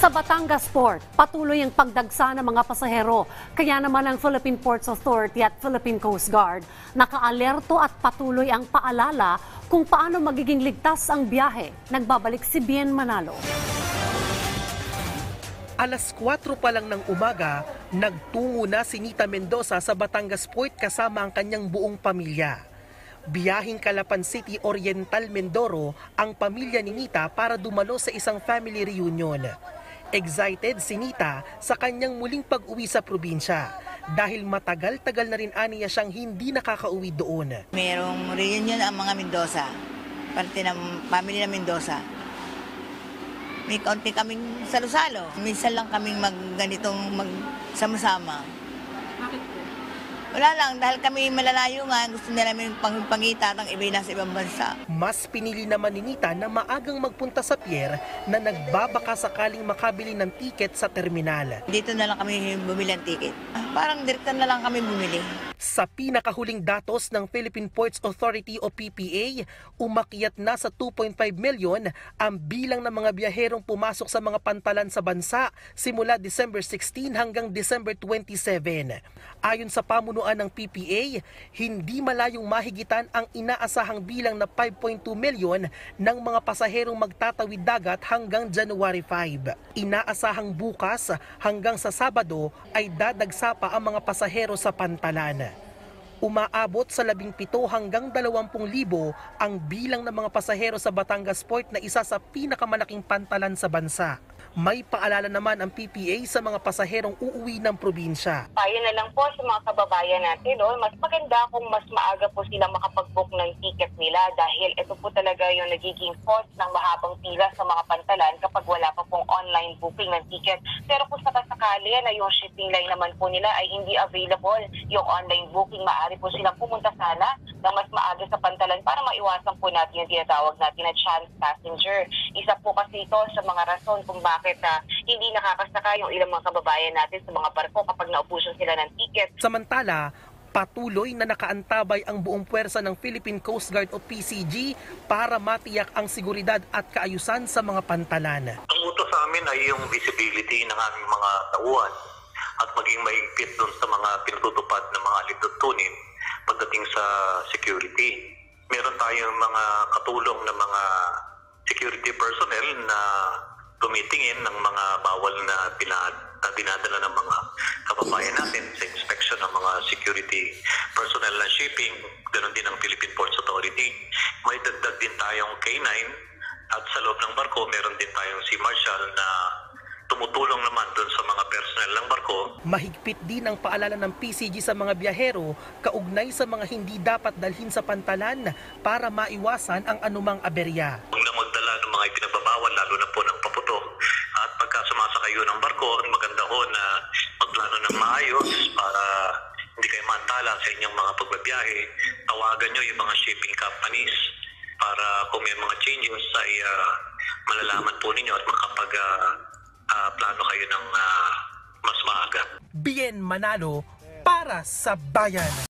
Sa Batangas Port, patuloy ang pagdagsa ng mga pasahero. Kaya naman ang Philippine Ports Authority at Philippine Coast Guard nakaalerto at patuloy ang paalala kung paano magiging ligtas ang biyahe. Nagbabalik si Bien Manalo. Alas 4 pa lang ng umaga, nagtungo na si Nita Mendoza sa Batangas Port kasama ang kanyang buong pamilya. Biyahing Calapan City, Oriental, Mindoro ang pamilya ni Nita para dumalo sa isang family reunion. Excited si Nita sa kanyang muling pag-uwi sa probinsya dahil matagal-tagal na rin aniya siyang hindi nakakauwi doon. Merong reunion ang mga Mendoza, parte ng family ng Mendoza. May kaunti kaming salo-salo. Minsan lang kaming ganitong magsama-sama. Bakit po? Wala lang, dahil kami malalayo nga, gusto nila namin pangita ng iba nasa ibang bansa. Mas pinili naman ni Nita na maagang magpunta sa pier na nagbabaka sakaling makabili ng tiket sa terminal. Dito na lang kami bumili ng ticket. Parang direkta na lang kami bumili. Sa pinakahuling datos ng Philippine Ports Authority o PPA, umakyat na sa 2.5 milyon ang bilang ng mga biyaherong pumasok sa mga pantalan sa bansa simula December 16 hanggang December 27. Ayon sa pamunuan ng PPA, hindi malayong mahigitan ang inaasahang bilang na 5.2 milyon ng mga pasaherong magtatawid dagat hanggang January 5. Inaasahang bukas hanggang sa Sabado ay dadagsa pa ang mga pasahero sa pantalan. Umaabot sa 17 hanggang 20,000 ang bilang ng mga pasahero sa Batangas Port na isa sa pinakamalaking pantalan sa bansa. May paalala naman ang PPA sa mga pasaherong uuwi ng probinsya. Tayo na lang po sa mga kababayan natin, mas maganda kung mas maaga po silang makapag-book ng ticket nila dahil ito po talaga yung nagiging cause ng mahabang pila sa mga pantalan kapag wala pa pong online booking ng ticket. Pero kung sakasakali na yung shipping line naman po nila ay hindi available yung online booking, maaari po silang pumunta sana ng mas maaga sa pantalan para maiwasan po natin yung tinatawag natin na chance passenger. Isa po kasi ito sa mga rason kung bakit hindi nakakasaka yung ilang mga kababayan natin sa mga barko kapag naubusan sila ng ticket. Samantala, patuloy na nakaantabay ang buong puwersa ng Philippine Coast Guard o PCG para matiyak ang seguridad at kaayusan sa mga pantalan. Ang utos sa amin ay yung visibility ng aming mga tauhan at maging maigpit doon sa mga pinatutupad ng mga alituntunin pagdating sa security. Meron tayong mga katulong na mga security personnel na tumitingin ng mga bawal na dinadala ng mga kababayan natin sa inspection ng mga security personnel na shipping, ganoon din ang Philippine Ports Authority. May dagdag din tayong K9 at sa loob ng barko meron din tayong Sea Marshal na tumutulong naman doon sa mga personnel ng barko. Mahigpit din ang paalala ng PCG sa mga biyahero kaugnay sa mga hindi dapat dalhin sa pantalan para maiwasan ang anumang aberya. Huwag na magdala ng mga ipinagbabawal, lalo na po ng paputok. At pagka sumasakay kayo ng barko, maganda ho na magplano ng maayos para hindi kayo mantala sa inyong mga pagbabiyahe. Tawagan nyo yung mga shipping companies para kung may mga changes ay malalaman po ninyo at plano kayo ng mas maaga. Bien Manalo para sa bayan.